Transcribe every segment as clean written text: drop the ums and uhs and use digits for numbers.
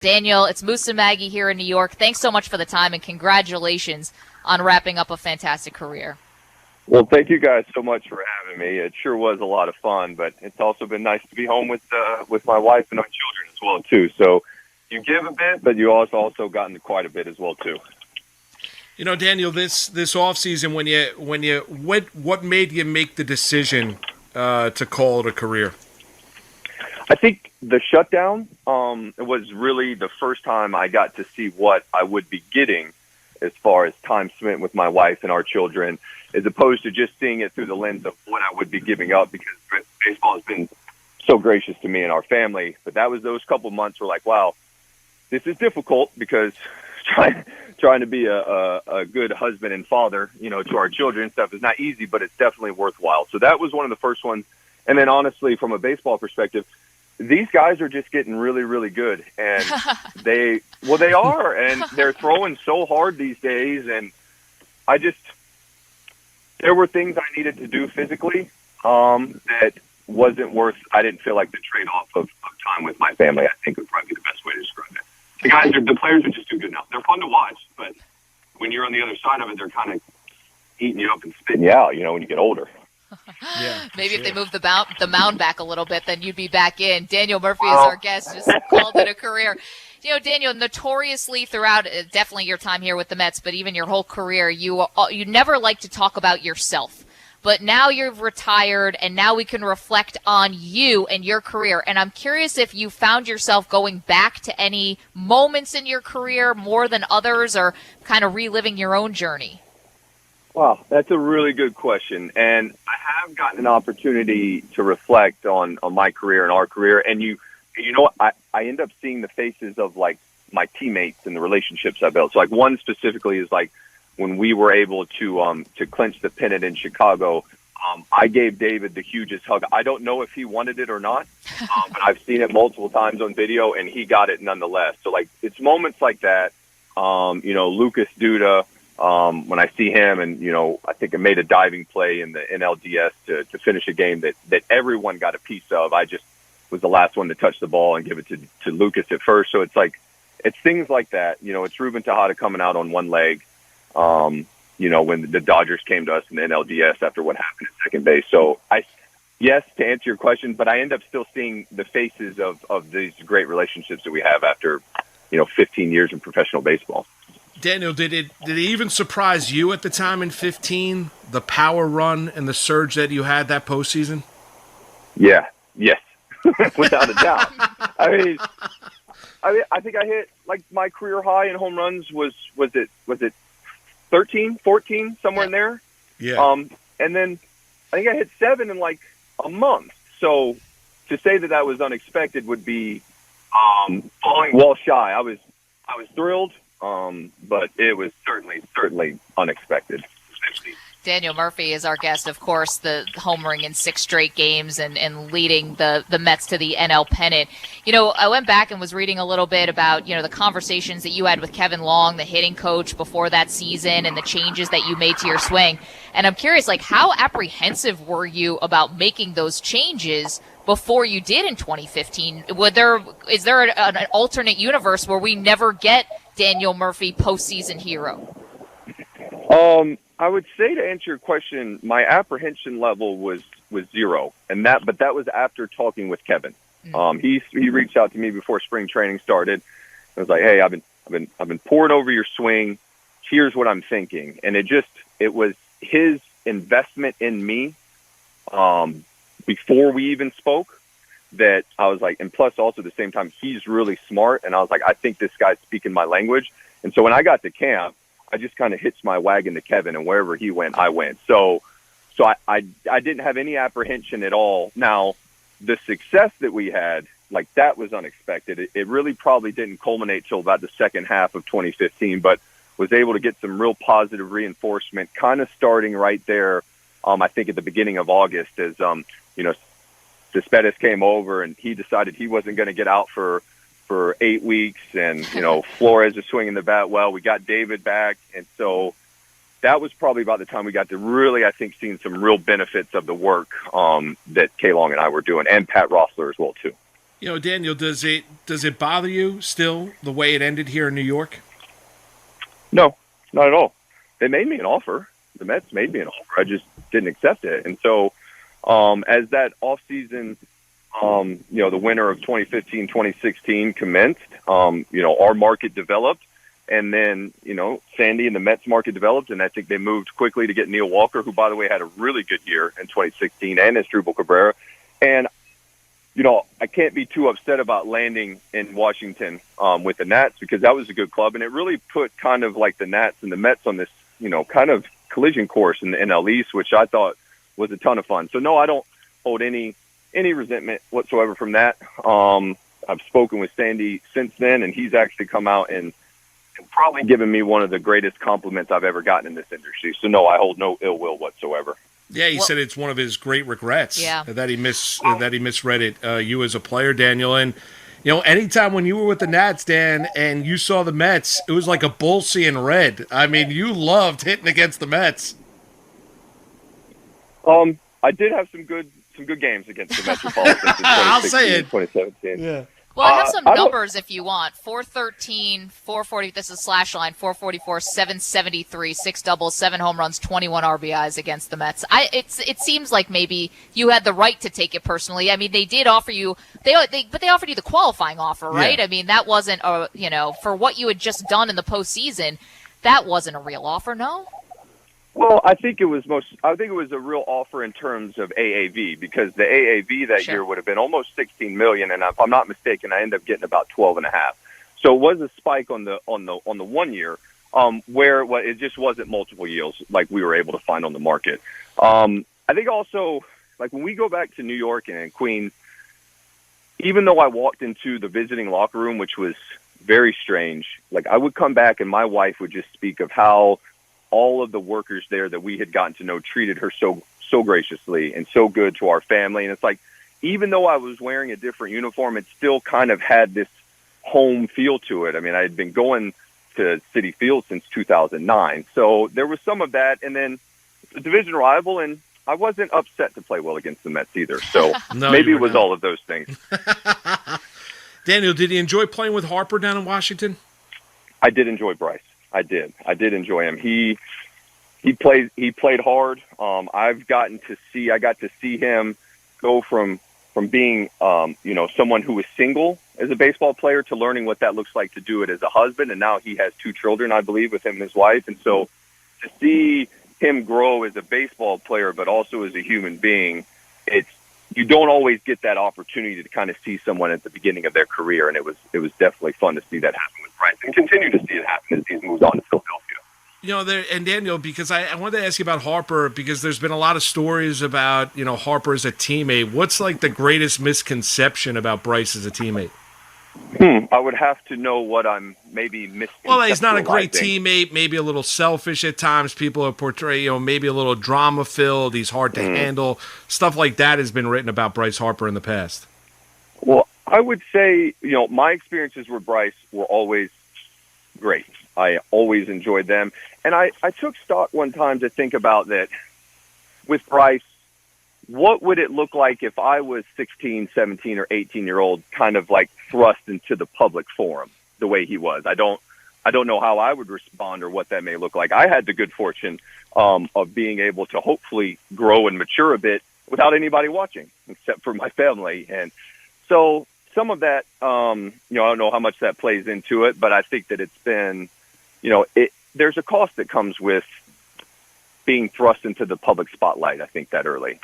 Daniel, it's Moose and Maggie here in New York. Thanks so much for the time, and congratulations on wrapping up a fantastic career. Well, thank you guys so much for having me. It sure was a lot of fun, but it's also been nice to be home with my wife and our children as well too. So you give a bit, but you also gotten quite a bit as well too. You know, Daniel, this offseason, what made you make the decision to call it a career? I think the shutdown was really the first time I got to see what I would be getting as far as time spent with my wife and our children, as opposed to just seeing it through the lens of what I would be giving up, because baseball has been so gracious to me and our family. But that was those couple months were like, wow, this is difficult, because trying to be a good husband and father, to our children and stuff is not easy, but it's definitely worthwhile. So that was one of the first ones. And then honestly, from a baseball perspective, these guys are just getting really, really good. And they are, and they're throwing so hard these days. And there were things I needed to do physically that wasn't worth, I didn't feel like the trade-off of time with my family, I think would probably be the best way to describe it. The players are just too good now. They're fun to watch, but when you're on the other side of it, they're kind of eating you up and spitting you out, when you get older. Yeah, maybe if they move the mound back a little bit, then you'd be back in. Daniel Murphy is our guest, just called it a career. Daniel, notoriously throughout definitely your time here with the Mets, but even your whole career, you never like to talk about yourself. But now you've retired, and now we can reflect on you and your career. And I'm curious if you found yourself going back to any moments in your career more than others, or kind of reliving your own journey. Wow, that's a really good question. And I have gotten an opportunity to reflect on my career and our career. And you know what? I end up seeing the faces of like my teammates and the relationships I built. So like one specifically is like when we were able to clinch the pennant in Chicago, I gave David the hugest hug. I don't know if he wanted it or not, but I've seen it multiple times on video, and he got it nonetheless. So like it's moments like that. Lucas Duda, when I see him, and I think I made a diving play in the NLDS to finish a game that everyone got a piece of. I just was the last one to touch the ball and give it to Lucas at first. So it's things like that. It's Ruben Tejada coming out on one leg. When the Dodgers came to us in the NLDS after what happened at second base. So yes, to answer your question, but I end up still seeing the faces of these great relationships that we have after 15 years in professional baseball. Daniel, did it even surprise you at the time in 15, the power run and the surge that you had that postseason? Yeah, yes, without a doubt. I think I hit like my career high in home runs was it 13, 14, somewhere in there? Yeah. And then I think I hit 7 in like a month. So to say that was unexpected would be falling well shy. I was thrilled. But it was certainly unexpected. Daniel Murphy is our guest, of course, the homering in 6 straight games and leading the Mets to the NL pennant. I went back and was reading a little bit about, the conversations that you had with Kevin Long, the hitting coach, before that season, and the changes that you made to your swing. And I'm curious, how apprehensive were you about making those changes before you did in 2015? Is there an alternate universe where we never get Daniel Murphy postseason hero? I would say, to answer your question, my apprehension level was 0, but that was after talking with Kevin. He reached out to me before spring training started. I was like, hey, I've been pouring over your swing. Here's what I'm thinking, and it was his investment in me before we even spoke that I was like, and plus also at the same time, he's really smart, and I was like, I think this guy's speaking my language. And so when I got to camp, I just kind of hitched my wagon to Kevin, and wherever he went, I went. So I didn't have any apprehension at all. Now, the success that we had, like, that was unexpected. It really probably didn't culminate till about the second half of 2015, but was able to get some real positive reinforcement kind of starting right there, I think at the beginning of August, as, Cespedes came over and he decided he wasn't going to get out for 8 weeks, and Flores is swinging the bat well. We got David back, and so that was probably about the time we got to really, I think, seeing some real benefits of the work that K. Long and I were doing, and Pat Rossler as well too. Daniel, does it bother you still the way it ended here in New York? No, not at all. They made me an offer. The Mets made me an offer. I just didn't accept it. And so, as that offseason, the winter of 2015, 2016 commenced, our market developed. And then, Sandy and the Mets market developed, and I think they moved quickly to get Neil Walker, who, by the way, had a really good year in 2016, and Asdrubal Cabrera. And, I can't be too upset about landing in Washington with the Nats, because that was a good club, and it really put kind of like the Nats and the Mets on this, kind of collision course in the NL East, which I thought was a ton of fun. So, no, I don't hold any resentment whatsoever from that. I've spoken with Sandy since then, and he's actually come out and probably given me one of the greatest compliments I've ever gotten in this industry. So, no, I hold no ill will whatsoever. Yeah, he said it's one of his great regrets that he misread it. You as a player, Daniel, and anytime when you were with the Nats, Dan, and you saw the Mets, it was like a bull seeing red. I mean, you loved hitting against the Mets. I did have some good games against the Metropolitans in 2016, I'll say it. 2017. Yeah. Well, I have some numbers if you want. 413, 440, this is slash line, 444, 773, 6 doubles, 7 home runs, 21 RBIs against the Mets. It seems like maybe you had the right to take it personally. I mean, they did offer you, but they offered you the qualifying offer, right? Yeah. I mean, that wasn't, for what you had just done in the postseason, that wasn't a real offer, no? Well, I think it was a real offer in terms of AAV, because the AAV that year would have been almost $16 million, and if I'm not mistaken, I ended up getting about 12.5. So it was a spike on the 1 year, where it just wasn't multiple yields like we were able to find on the market. I think also, like when we go back to New York and Queens, even though I walked into the visiting locker room, which was very strange, like I would come back and my wife would just speak of how all of the workers there that we had gotten to know treated her so graciously and so good to our family. And it's like, even though I was wearing a different uniform, it still kind of had this home feel to it. I mean, I had been going to Citi Field since 2009. So there was some of that. And then the division rival, and I wasn't upset to play well against the Mets either. So maybe it was all of those things. Daniel, did you enjoy playing with Harper down in Washington? I did enjoy Bryce. I did enjoy him. He played hard. I got to see him go from being, someone who was single as a baseball player to learning what that looks like to do it as a husband. And now he has 2 children, I believe, with him and his wife. And so to see him grow as a baseball player, but also as a human being, you don't always get that opportunity to kind of see someone at the beginning of their career. And it was definitely fun to see that happen with Bryce and continue to see it happen as he's moved on to Philadelphia. And Daniel, because I wanted to ask you about Harper, because there's been a lot of stories about, Harper as a teammate. What's like the greatest misconception about Bryce as a teammate? I would have to know what I'm maybe missing. Well, he's not a great teammate, maybe a little selfish at times. People are portraying, maybe a little drama-filled. He's hard to handle. Stuff like that has been written about Bryce Harper in the past. Well, I would say, my experiences with Bryce were always great. I always enjoyed them. And I took stock one time to think about that with Bryce. What would it look like if I was 16, 17, or 18-year-old kind of like thrust into the public forum the way he was? I don't know how I would respond or what that may look like. I had the good fortune of being able to hopefully grow and mature a bit without anybody watching except for my family. And so some of that, I don't know how much that plays into it, but I think that it's been, there's a cost that comes with being thrust into the public spotlight. I think that early.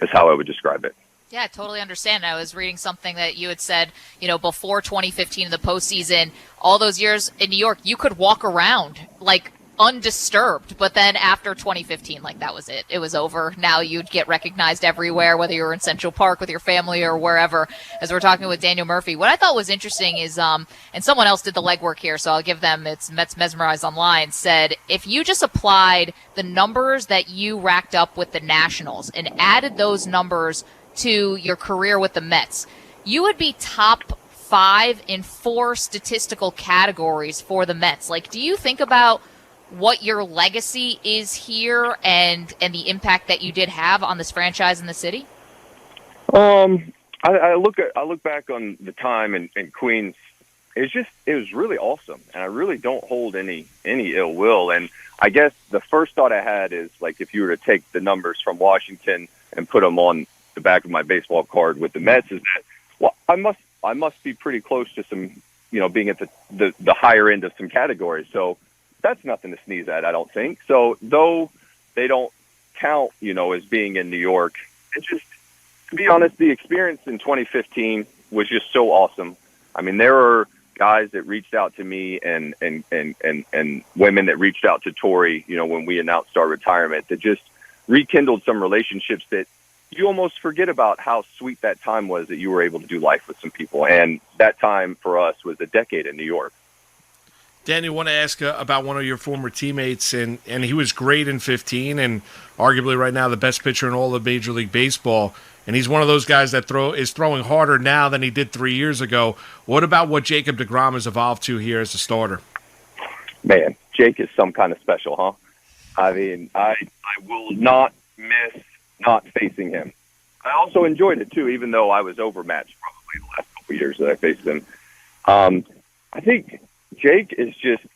Is how I would describe it. Yeah, I totally understand. I was reading something that you had said, before 2015 in the postseason, all those years in New York, you could walk around like undisturbed. But then after 2015, like that was it. It was over. Now you'd get recognized everywhere, whether you were in Central Park with your family or wherever. As we're talking with Daniel Murphy, what I thought was interesting is, and someone else did the legwork here, so I'll give them, it's Mets Mesmerized Online, said if you just applied the numbers that you racked up with the Nationals and added those numbers to your career with the Mets, you would be top 5 in 4 statistical categories for the Mets. Like, do you think about what your legacy is here and the impact that you did have on this franchise in the city? I look back on the time in Queens. It was really awesome, and I really don't hold any ill will. And I guess the first thought I had is, like, if you were to take the numbers from Washington and put them on the back of my baseball card with the Mets, is that, well, I must be pretty close to some, being at the higher end of some categories. So that's nothing to sneeze at, I don't think. So though they don't count, as being in New York, it just, to be honest, the experience in 2015 was just so awesome. I mean, there were guys that reached out to me and women that reached out to Tori, when we announced our retirement, that just rekindled some relationships that you almost forget about how sweet that time was, that you were able to do life with some people. And that time for us was a decade in New York. Daniel, I want to ask about one of your former teammates, and he was great in 15 and arguably right now the best pitcher in all of Major League Baseball. And he's one of those guys that is throwing harder now than he did 3 years ago. What about what Jacob deGrom has evolved to here as a starter? Man, Jake is some kind of special, huh? I mean, I will not miss not facing him. I also enjoyed it, too, even though I was overmatched probably the last couple of years that I faced him. I think Jake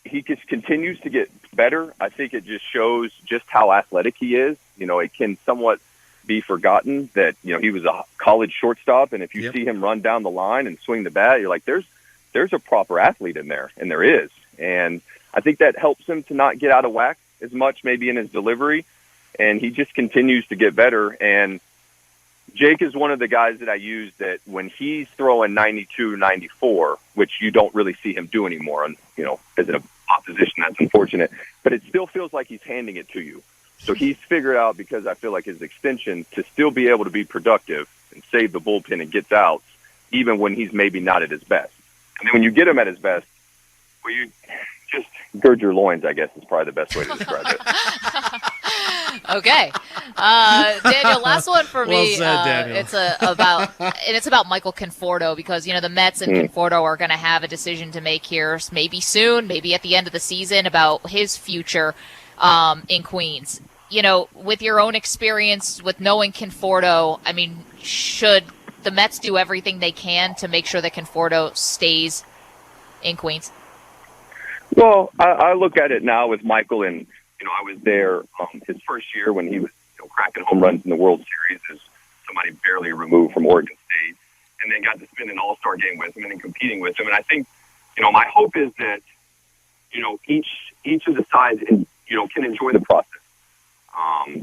he just continues to get better. I think it just shows just how athletic he is. It can somewhat be forgotten that, he was a college shortstop, and if you see him run down the line and swing the bat, you're like, there's a proper athlete in there, and there is. And I think that helps him to not get out of whack as much, maybe in his delivery, and he just continues to get better. And Jake is one of the guys that I use that when he's throwing 92, 94, which you don't really see him do anymore, and, as an opposition, that's unfortunate, but it still feels like he's handing it to you. So he's figured out, because I feel like his extension, to still be able to be productive and save the bullpen and gets outs, even when he's maybe not at his best. And then when you get him at his best, well, you just gird your loins, I guess, is probably the best way to describe it. Okay. Daniel, last one for me. Well said, Daniel. It's about Michael Conforto, because, the Mets and Conforto are going to have a decision to make here, maybe soon, maybe at the end of the season, about his future in Queens. With your own experience, with knowing Conforto, I mean, should the Mets do everything they can to make sure that Conforto stays in Queens? Well, I look at it now with Michael, and, I was there his first year when he was cracking home runs in the World Series as somebody barely removed from Oregon State, and then got to spend an all-star game with him and then competing with him. And I think, my hope is that, each of the sides, can enjoy the process.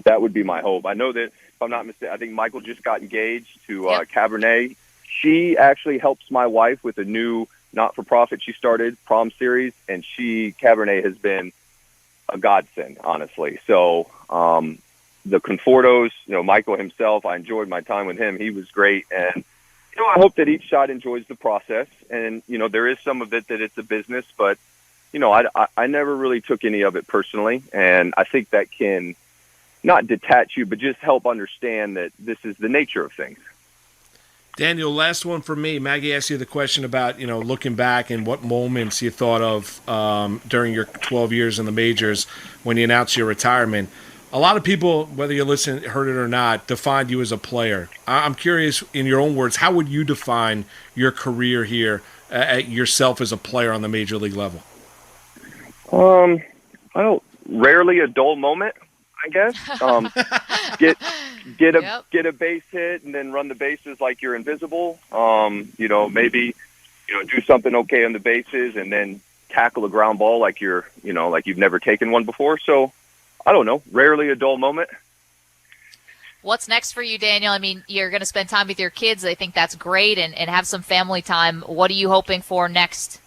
That would be my hope. I know that, if I'm not mistaken, I think Michael just got engaged to Cabernet. She actually helps my wife with a new not-for-profit she started, Prom Series, and Cabernet has been a godsend, honestly. So the Confortos, Michael himself, I enjoyed my time with him. He was great. And, I hope that each side enjoys the process. And, there is some of it that it's a business, but, I never really took any of it personally. And I think that can not detach you, but just help understand that this is the nature of things. Daniel, last one for me. Maggie asked you the question about, looking back and what moments you thought of during your 12 years in the majors when you announced your retirement. A lot of people, whether you heard it or not, defined you as a player. I'm curious, in your own words, how would you define your career here, yourself as a player on the major league level? Rarely a dull moment, I guess. Get a base hit and then run the bases like you're invisible. Maybe do something okay on the bases and then tackle a ground ball like like you've never taken one before. So I don't know. Rarely a dull moment. What's next for you, Daniel? I mean, you're going to spend time with your kids. I think that's great, and have some family time. What are you hoping for next?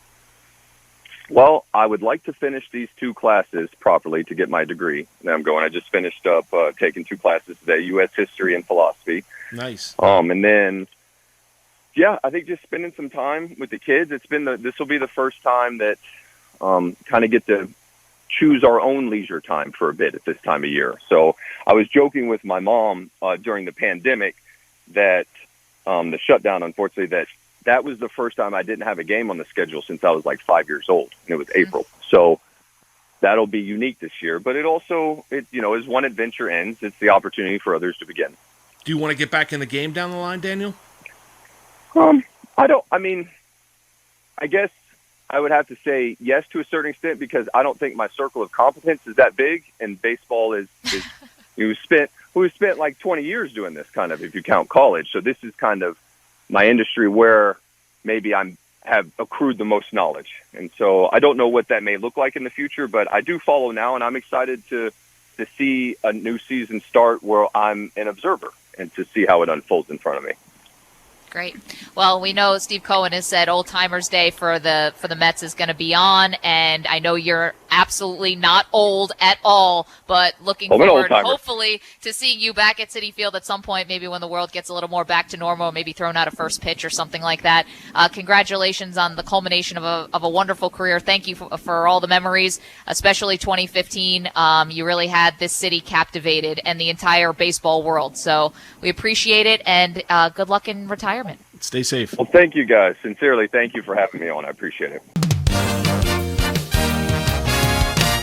Well, I would like to finish these 2 classes properly to get my degree. I just finished up taking 2 classes today, U.S. history and philosophy. Nice. And then, I think just spending some time with the kids. This will be the first time that kind of get to choose our own leisure time for a bit at this time of year. So I was joking with my mom during the pandemic that the shutdown, unfortunately, that was the first time I didn't have a game on the schedule since I was like 5 years old, and it was April. So that'll be unique this year. But it also, as one adventure ends, it's the opportunity for others to begin. Do you want to get back in the game down the line, Daniel? I guess I would have to say yes to a certain extent because I don't think my circle of competence is that big, and baseball is we spent like 20 years doing this kind of, if you count college. So this is kind of my industry where maybe have accrued the most knowledge. And so I don't know what that may look like in the future, but I do follow now, and I'm excited to see a new season start where I'm an observer and to see how it unfolds in front of me. Great. Well, we know Steve Cohen has said Old Timers Day for the Mets is going to be on, and I know you're absolutely not old at all, but looking forward, hopefully, to seeing you back at Citi Field at some point, maybe when the world gets a little more back to normal, maybe throwing out a first pitch or something like that. Congratulations on the culmination of a wonderful career. Thank you for all the memories, especially 2015. You really had this city captivated and the entire baseball world. So we appreciate it, and good luck in retirement. Stay safe. Well, thank you guys. Sincerely, thank you for having me on. I appreciate it.